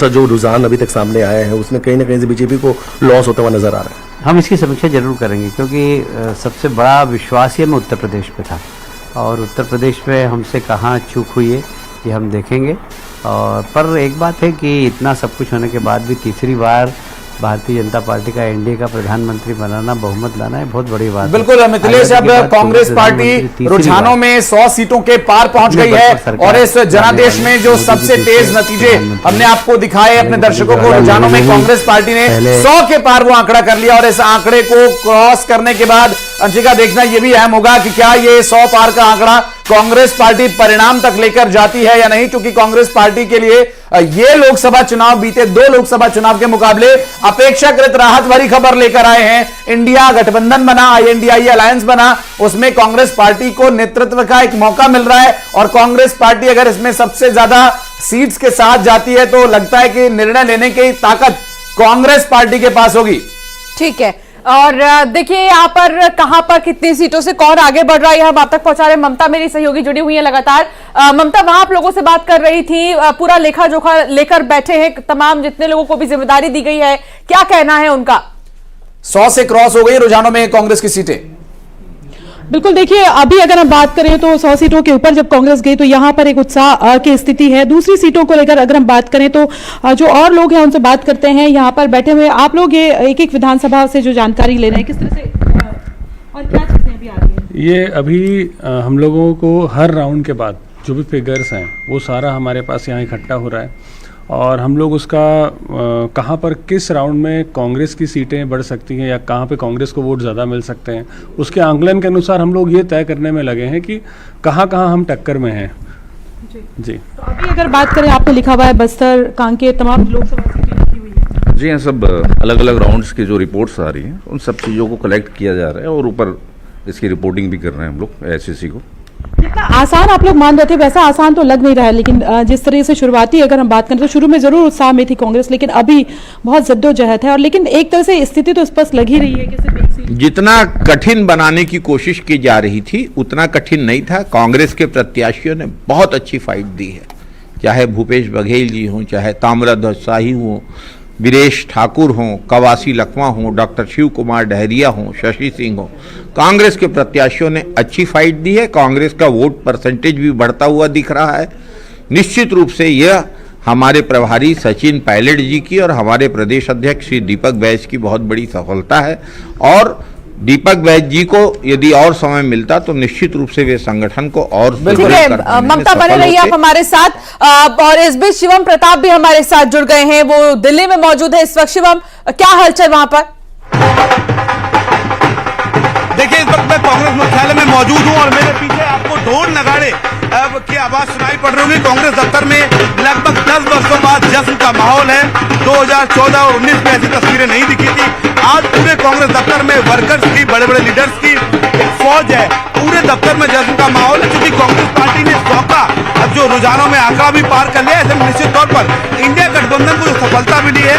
सा जो रुझान अभी तक सामने आया है उसमें कहीं ना कहीं से बीजेपी को लॉस होता हुआ नजर आ रहा है। हम इसकी समीक्षा जरूर करेंगे, क्योंकि सबसे बड़ा विश्वास ही हमें उत्तर प्रदेश पे था, और उत्तर प्रदेश में हमसे कहाँ चूक हुई है ये हम देखेंगे। और पर एक बात है कि इतना सब कुछ होने के बाद भी तीसरी बार भारतीय जनता पार्टी का एनडीए का प्रधानमंत्री बनाना, बहुमत लाना है, बहुत बड़ी बात है। बिल्कुल मिथिलेश, अब कांग्रेस पार्टी रुझानों में 100 सीटों के पार पहुंच गई है और इस जनादेश में जो सबसे तेज नतीजे हमने आपको दिखाए अपने दर्शकों को, रुझानों में कांग्रेस पार्टी ने 100 के पार वो आंकड़ा कर लिया और इस आंकड़े को क्रॉस करने के बाद अंशिका देखना यह भी अहम होगा कि क्या ये 100 पार का आंकड़ा कांग्रेस पार्टी परिणाम तक लेकर जाती है या नहीं, क्योंकि कांग्रेस पार्टी के लिए ये लोकसभा चुनाव बीते 2 लोकसभा चुनाव के मुकाबले अपेक्षाकृत राहत भरी खबर लेकर आए हैं। इंडिया गठबंधन बना, INDIE अलायंस बना, उसमें कांग्रेस पार्टी को नेतृत्व का एक मौका मिल रहा है और कांग्रेस पार्टी अगर इसमें सबसे ज्यादा सीट्स के साथ जाती है तो लगता है कि निर्णय लेने की ताकत कांग्रेस पार्टी के पास होगी। ठीक है, और देखिए यहाँ पर कहां पर कितनी सीटों से कौन आगे बढ़ रहा है हम आप तक पहुंचा रहे हैं। ममता मेरी सहयोगी जुड़ी हुई है लगातार। ममता, वहां आप लोगों से बात कर रही थी, पूरा लेखा जोखा लेकर बैठे हैं, तमाम जितने लोगों को भी जिम्मेदारी दी गई है, क्या कहना है उनका? 100 से क्रॉस हो गई रुझानों में कांग्रेस की सीटें। बिल्कुल, देखिए अभी अगर हम बात करें तो 100 सीटों के ऊपर जब कांग्रेस गई तो यहां पर एक उत्साह की स्थिति है। दूसरी सीटों को लेकर अगर हम बात करें तो जो और लोग हैं उनसे बात करते हैं। यहां पर बैठे हुए आप लोग ये एक एक विधानसभा से जो जानकारी ले रहे हैं, किस तरह से और क्या चीजें अभी आ रही है? ये अभी हम लोगों को हर राउंड के बाद जो भी फिगर्स हैं वो सारा हमारे पास यहाँ इकट्ठा हो रहा है और हम लोग उसका कहाँ पर किस राउंड में कांग्रेस की सीटें बढ़ सकती हैं या कहाँ पे कांग्रेस को वोट ज़्यादा मिल सकते हैं, उसके आंकलन के अनुसार हम लोग ये तय करने में लगे हैं कि कहाँ कहाँ हम टक्कर में हैं। जी तो अभी अगर बात करें, आपने लिखा हुआ है बस्तर, कांकेर, तमाम लोकसभा सीटें लिखी हुई है। जी हाँ, सब अलग अलग राउंड्स की जो रिपोर्ट्स आ रही हैं उन सब चीज़ों को कलेक्ट किया जा रहा है और ऊपर इसकी रिपोर्टिंग भी कर रहे हैं हम लोग SEC को। जितना आसान आप लोग मान रहे थे वैसा आसान तो लग नहीं रहा है, लेकिन जिस तरह से शुरुआती अगर हम बात करें तो शुरू में जरूर उत्साह में थी कांग्रेस, लेकिन अभी बहुत जद्दोजहद है और लेकिन एक तरह से स्थिति तो स्पष्ट लग ही रही है कि सिर्फ एक सीट। जितना कठिन बनाने की कोशिश की जा रही थी उतना कठिन नहीं था। कांग्रेस के प्रत्याशियों ने बहुत अच्छी फाइट दी है, चाहे भूपेश बघेल जी हों, चाहे ताम्रध्वज शाही हों, वीरेश ठाकुर हों, कवासी लखमा हों, डॉक्टर शिव कुमार डहरिया हों, शशि सिंह हों, कांग्रेस के प्रत्याशियों ने अच्छी फाइट दी है। कांग्रेस का वोट परसेंटेज भी बढ़ता हुआ दिख रहा है। निश्चित रूप से यह हमारे प्रभारी सचिन पायलट जी की और हमारे प्रदेश अध्यक्ष श्री दीपक बैज की बहुत बड़ी सफलता है और दीपक बैज जी को यदि और समय मिलता तो निश्चित रूप से वे संगठन को और ममता बने रहिए आप हमारे साथ। और इस बीच शिवम प्रताप भी हमारे साथ जुड़ गए हैं, वो दिल्ली में मौजूद है इस वक्त। शिवम, क्या हलचल वहां पर? देखिए, इस वक्त मैं कांग्रेस मुख्यालय में मौजूद हूं और मेरे पीछे आपको ढोल नगाड़े की आवाज सुनाई पड़ रही होगी। कांग्रेस दफ्तर में लगभग 10 वर्षों बाद जश्न का माहौल है। 2014 और 19 में ऐसी तस्वीरें नहीं दिखी थी। आज पूरे कांग्रेस दफ्तर में वर्कर्स की, बड़े बड़े लीडर्स की एक फौज है। पूरे दफ्तर में जश्न का माहौल है क्योंकि कांग्रेस पार्टी ने 100 का अब जो रुझानों में आंकड़ा भी पार कर लिया है। ऐसे में निश्चित तौर पर इंडिया गठबंधन को जो सफलता मिली है,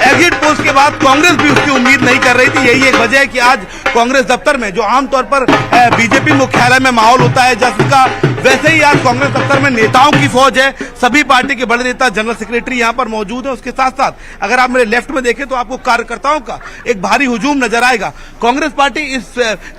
एग्जिट पोल्स के बाद कांग्रेस भी उसकी उम्मीद नहीं कर रही थी। यही एक वजह है कि आज कांग्रेस दफ्तर में जो आमतौर पर बीजेपी मुख्यालय में माहौल होता है जश्न का, वैसे ही आज कांग्रेस दफ्तर में नेताओं की फौज है। सभी पार्टी के बड़े नेता, जनरल सेक्रेटरी यहाँ पर मौजूद है। उसके साथ साथ अगर आप मेरे लेफ्ट में देखें तो आपको कार्यकर्ताओं का एक भारी हुजूम नजर आएगा। कांग्रेस पार्टी इस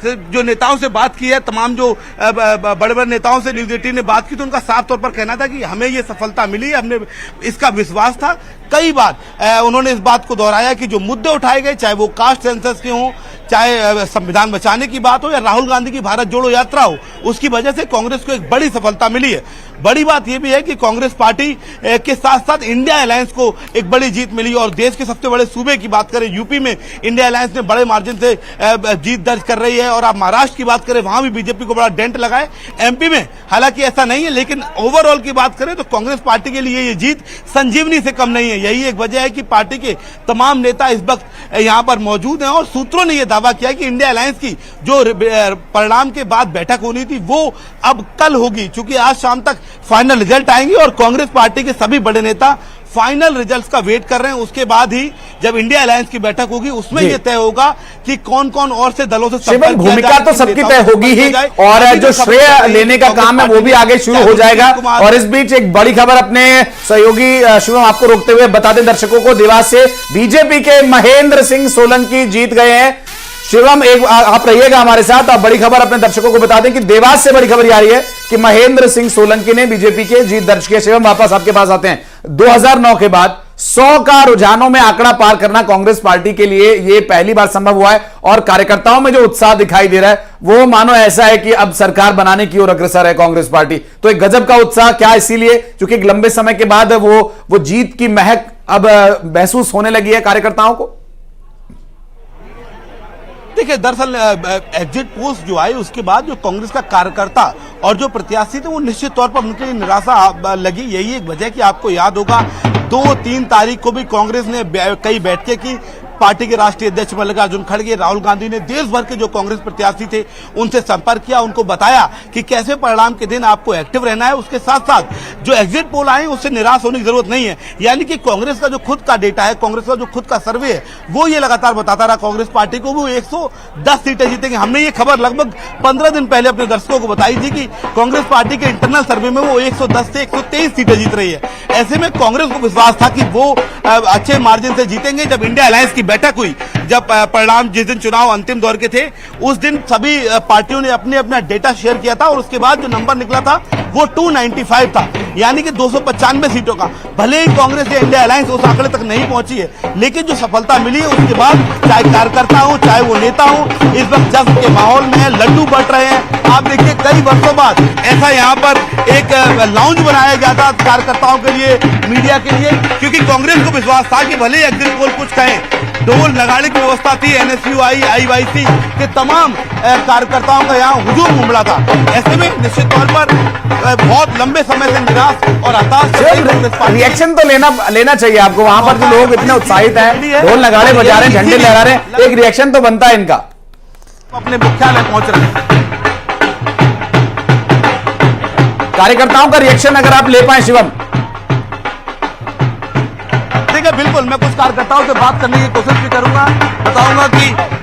जो नेताओं से बात की है, तमाम जो बड़े बड़े नेताओं से न्यूज 18 ने बात की तो उनका साफ तौर पर कहना था कि हमें ये सफलता मिली है, हमने इसका विश्वास था। कई बार उन्होंने इस बात को दोहराया कि जो मुद्दे उठाए गए, चाहे वो कास्ट सेंसस के हों, चाहे संविधान बचाने की बात हो या राहुल गांधी की भारत जोड़ो यात्रा हो, उसकी वजह से कांग्रेस को एक बड़ी सफलता मिली है। बड़ी बात यह भी है कि कांग्रेस पार्टी के साथ साथ इंडिया अलायंस को एक बड़ी जीत मिली और देश के सबसे बड़े सूबे की बात करें, यूपी में इंडिया अलायंस ने बड़े मार्जिन से जीत दर्ज कर रही है और आप महाराष्ट्र की बात करें, वहां भी बीजेपी को बड़ा डेंट लगा है। एमपी में हालांकि ऐसा नहीं है, लेकिन ओवरऑल की बात करें तो कांग्रेस पार्टी के लिए ये जीत संजीवनी से कम नहीं है। यही एक वजह है कि पार्टी के तमाम नेता इस वक्त यहां पर मौजूद हैं और सूत्रों ने यह दावा किया कि इंडिया अलायंस की जो परिणाम के बाद बैठक होनी थी वो अब कल होगी, क्योंकि आज शाम तक फाइनल रिजल्ट आएंगे और कांग्रेस पार्टी के सभी बड़े नेता फाइनल रिजल्ट्स का वेट कर रहे हैं। उसके बाद ही जब इंडिया अलायंस की बैठक होगी उसमें यह तय होगा कि कौन कौन और से दलों से शिवम, भूमिका तो सबकी तय होगी ही, और जो श्रेय लेने का काम है वो भी आगे शुरू हो जाएगा। और इस बीच एक बड़ी खबर अपने सहयोगी शिवम आपको रोकते हुए बता दें दर्शकों को, देवास से बीजेपी के महेंद्र सिंह सोलंकी जीत गए हैं। शिवम, एक आप रहिएगा हमारे साथ। आप बड़ी खबर अपने दर्शकों को बता दें कि देवास से बड़ी खबर आ रही है कि महेंद्र सिंह सोलंकी ने बीजेपी के जीत दर्ज की। शिवम, वापस आपके पास आते हैं। 2009 के बाद 100 का रुझानों में आंकड़ा पार करना कांग्रेस पार्टी के लिए ये पहली बार संभव हुआ है, और कार्यकर्ताओं में जो उत्साह दिखाई दे रहा है वो मानो ऐसा है कि अब सरकार बनाने की ओर अग्रसर है कांग्रेस पार्टी। तो एक गजब का उत्साह, क्या इसीलिए क्योंकि एक लंबे समय के बाद वो जीत की महक अब महसूस होने लगी है कार्यकर्ताओं को? देखिए, दरअसल एग्जिट पोस्ट जो आई उसके बाद जो कांग्रेस का कार्यकर्ता और जो प्रत्याशी थे वो निश्चित तौर पर उनके लिए निराशा लगी। यही एक वजह कि आपको याद होगा 2-3 तारीख को भी कांग्रेस ने कई बैठकें की। पार्टी के राष्ट्रीय अध्यक्ष मल्लिकार्जुन खड़गे, राहुल गांधी ने देश भर के जो कांग्रेस प्रत्याशी थे उनसे संपर्क किया, उनको बताया कि कैसे परिणाम के दिन आपको एक्टिव रहना है। उसके साथ साथ जो एग्जिट पोल आए उससे निराश होने की जरूरत नहीं है। यानी कि कांग्रेस का जो खुद का डेटा है, कांग्रेस का जो खुद का सर्वे है, वो ये लगातार बताता रहा कांग्रेस पार्टी को वो 110 सीटें जीतेंगे। हमने ये खबर लगभग 15 दिन पहले अपने दर्शकों को बताई थी कि कांग्रेस पार्टी के इंटरनल सर्वे में वो 110 से 123 सीटें जीत रही है। ऐसे में कांग्रेस को विश्वास था कि वो अच्छे मार्जिन से जीतेंगे। जब इंडिया अलायंस की बैठक हुई, जब परिणाम जिस दिन चुनाव अंतिम दौर के थे उस दिन सभी पार्टियों ने अपने अपना डेटा शेयर किया था, और उसके बाद जो नंबर निकला था वो 295 था, यानी कि 295 सीटों का। भले ही कांग्रेस या इंडिया अलायंस उस आंकड़े तक नहीं पहुंची है, लेकिन जो सफलता मिली है उसके बाद चाहे कार्यकर्ता हो चाहे वो नेता हो, इस वक्त जश्न के माहौल में है, लड्डू बंट रहे हैं। आप देखिए, कई वर्षों बाद ऐसा यहाँ पर एक लाउंज बनाया गया था कार्यकर्ताओं के लिए, मीडिया के लिए, क्योंकि कांग्रेस को विश्वास था कि भले एग्जिट पोल कुछ कहें, ढोल नगाड़े की व्यवस्था थी, एनएसयूआई, आईवाईसी के तमाम कार्यकर्ताओं का यहाँ हुजूम उमड़ा था। ऐसे में निश्चित तौर पर बहुत लंबे समय से निराश और हताश रिएक्शन तो लेना चाहिए आपको। वहां पर जो लोग इतने उत्साहित हैं, ढोल नगाड़े बजा रहे हैं, झंडे लगा रहे हैं, एक रिएक्शन तो बनता है इनका। अपने मुख्यालय पहुंच रहे हैं, कार्यकर्ताओं का रिएक्शन अगर आप ले पाए शिवम। देखिए, बिल्कुल मैं कुछ कार्यकर्ताओं से बात करने की कोशिश भी करूंगा, बताऊंगा कि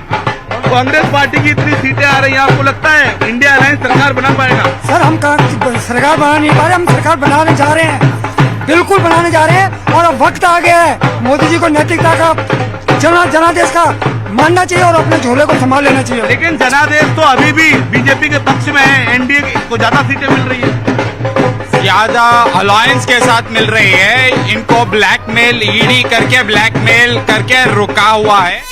कांग्रेस पार्टी की इतनी सीटें आ रही हैं, आपको लगता है इंडिया अलायंस सरकार बना पाएगा? सर, हम सरकार बना नहीं पा रहे, हम सरकार बनाने जा रहे हैं, बिल्कुल बनाने जा रहे हैं। और अब वक्त आ गया है, मोदी जी को नैतिकता का, जनादेश का मानना चाहिए और अपने झोले को संभाल लेना चाहिए। लेकिन जनादेश तो अभी भी बीजेपी के पक्ष में है, एनडीए को ज्यादा सीटें मिल रही है, ज्यादा अलायंस के साथ मिल रही है। इनको ब्लैकमेल, ईडी करके ब्लैकमेल करके रुका हुआ है।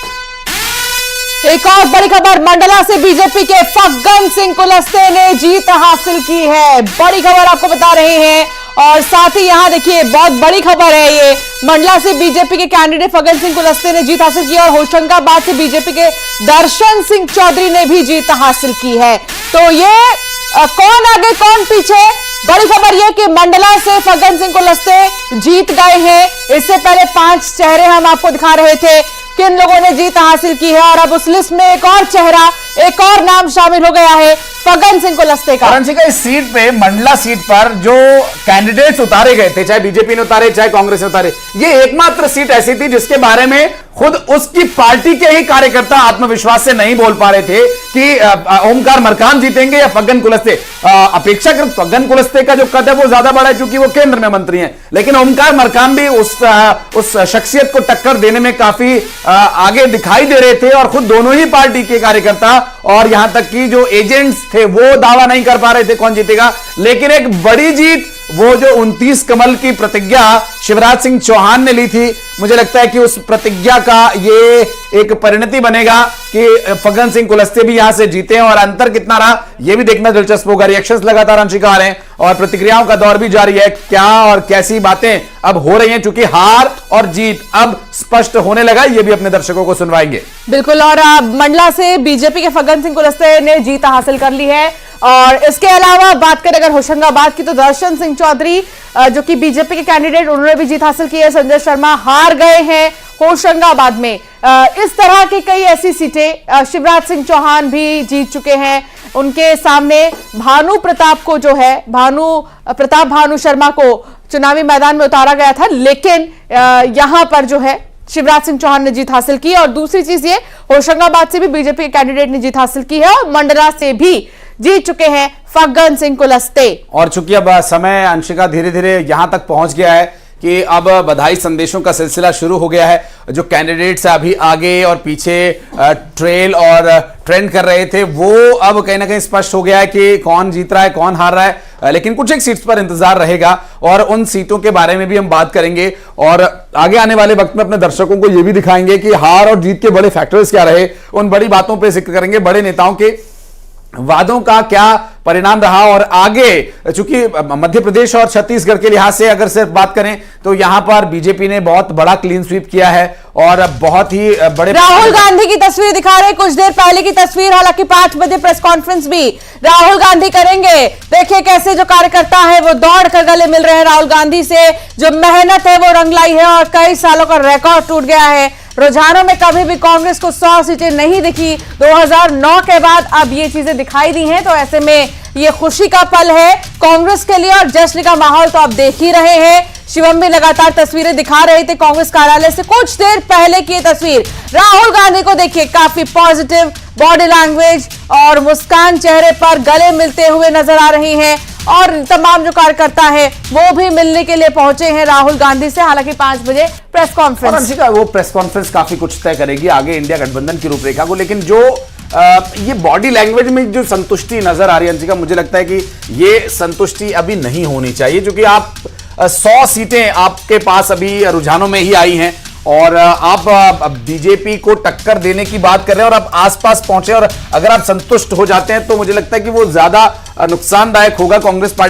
एक और बड़ी खबर, मंडला से बीजेपी के फग्गन सिंह कुलस्ते ने जीत हासिल की है। बड़ी खबर आपको बता रहे हैं, और साथ ही यहां देखिए बहुत बड़ी खबर है ये, मंडला से बीजेपी के कैंडिडेट फग्गन सिंह कुलस्ते ने जीत हासिल की, और होशंगाबाद से बीजेपी के दर्शन सिंह चौधरी ने भी जीत हासिल की है। तो ये कौन आगे कौन पीछे, बड़ी खबर यह कि मंडला से फग्गन सिंह कुलस्ते जीत गए हैं। इससे पहले 5 चेहरे हम आपको दिखा रहे थे किन लोगों ने जीत हासिल की है, और अब उस लिस्ट में एक और चेहरा, एक और नाम शामिल हो गया है, फग्गन सिंह कुलस्ते का। करण सिंह का इस सीट पे, मंडला सीट पर जो कैंडिडेट्स उतारे गए थे, चाहे बीजेपी ने उतारे चाहे कांग्रेस ने उतारे, ये एकमात्र सीट ऐसी थी जिसके बारे में खुद उसकी पार्टी के ही कार्यकर्ता आत्मविश्वास से नहीं बोल पा रहे थे कि ओमकार मरकाम जीतेंगे या फग्गन कुलस्ते। अपेक्षाकृत फग्गन कुलस्ते का जो कद है वो ज्यादा बड़ा है क्योंकि वो केंद्र में मंत्री हैं, लेकिन ओमकार मरकाम भी उस शख्सियत को टक्कर देने में काफी आगे दिखाई दे रहे थे, और खुद दोनों ही पार्टी के कार्यकर्ता और यहां तक कि जो एजेंट्स थे वो दावा नहीं कर पा रहे थे कौन जीतेगा। लेकिन एक बड़ी जीत, वो जो 29 कमल की प्रतिज्ञा शिवराज सिंह चौहान ने ली थी, मुझे लगता है कि उस प्रतिज्ञा का ये एक परिणति बनेगा कि फग्गन सिंह कुलस्ते भी यहां से जीते हैं, और अंतर कितना रहा यह भी देखना दिलचस्प होगा। रिएक्शंस लगातार अंशिका आ रहे हैं और प्रतिक्रियाओं का दौर भी जारी है, क्या और कैसी बातें अब हो रही हैं, चूंकि हार और जीत अब स्पष्ट होने लगा, ये भी अपने दर्शकों को सुनवाएंगे। बिल्कुल, और मंडला से बीजेपी के फग्गन सिंह कुलस्ते ने जीत हासिल कर ली है, और इसके अलावा बात करें अगर होशंगाबाद की तो दर्शन सिंह चौधरी जो कि बीजेपी के कैंडिडेट, उन्होंने भी जीत हासिल की है। संजय शर्मा हार गए हैं होशंगाबाद में। इस तरह की कई ऐसी सीटें शिवराज सिंह चौहान भी जीत चुके हैं, उनके सामने भानु प्रताप को जो है, भानु शर्मा को चुनावी मैदान में उतारा गया था, लेकिन यहां पर जो है शिवराज सिंह चौहान ने जीत हासिल की। और दूसरी चीज ये, होशंगाबाद से भी बीजेपी के कैंडिडेट ने जीत हासिल की है और मंडला से भी जीत चुके हैं फग्गन सिंह कुलस्ते। और चूंकि अब समय अंशिका धीरे धीरे यहां तक पहुंच गया है कि अब बधाई संदेशों का सिलसिला शुरू हो गया है। जो कैंडिडेट्स अभी आगे और पीछे ट्रेल और ट्रेंड कर रहे थे, वो अब कहीं ना कहीं स्पष्ट हो गया है कि कौन जीत रहा है, कौन हार रहा है। लेकिन कुछ एक सीट्स पर इंतजार रहेगा और उन सीटों के बारे में भी हम बात करेंगे और आगे आने वाले वक्त में अपने दर्शकों को यह भी दिखाएंगे कि हार और जीत के बड़े फैक्टर्स क्या रहे। उन बड़ी बातों पर जिक्र करेंगे, बड़े नेताओं के वादों का क्या परिणाम रहा। और आगे चूंकि मध्य प्रदेश और छत्तीसगढ़ के लिहाज से अगर सिर्फ बात करें तो यहां पर बीजेपी ने बहुत बड़ा क्लीन स्वीप किया है और बहुत ही बड़े। राहुल गांधी की तस्वीर दिखा रहे, कुछ देर पहले की तस्वीर, हालांकि 5 बजे प्रेस कॉन्फ्रेंस भी राहुल गांधी करेंगे। देखिए कैसे जो कार्यकर्ता है वो दौड़ कर गले मिल रहे हैं राहुल गांधी से। जो मेहनत है वो रंग लाई है और कई सालों का रिकॉर्ड टूट गया है। रुझानों में कभी भी कांग्रेस को 100 सीटें नहीं दिखी, 2009 के बाद अब ये चीजें दिखाई दी हैं। तो ऐसे में ये खुशी का पल है कांग्रेस के लिए और जश्न का माहौल तो आप देख ही रहे हैं। शिवम भी लगातार तस्वीरें दिखा रहे थे कांग्रेस कार्यालय से कुछ देर पहले की तस्वीर। राहुल गांधी को देखिए, काफी पॉजिटिव बॉडी लैंग्वेज और मुस्कान चेहरे पर, गले मिलते हुए नजर आ रही हैं और तमाम जो कार्यकर्ता है वो भी मिलने के लिए पहुंचे हैं राहुल गांधी से। हालांकि 5 बजे प्रेस कॉन्फ्रेंस, अंशिका वो प्रेस कॉन्फ्रेंस काफी कुछ तय करेगी आगे इंडिया गठबंधन की रूपरेखा को। लेकिन जो ये बॉडी लैंग्वेज में जो संतुष्टि नजर आ रही है अंशिका, मुझे लगता है कि ये संतुष्टि अभी नहीं होनी चाहिए, क्योंकि आप 100 सीटें आपके पास अभी रुझानों में ही आई हैं और आप बीजेपी को टक्कर देने की बात कर रहे हैं और आप आसपास पहुंचे और अगर आप संतुष्ट हो जाते हैं तो मुझे लगता है कि वो ज्यादा नुकसानदायक होगा कांग्रेस पार्टी।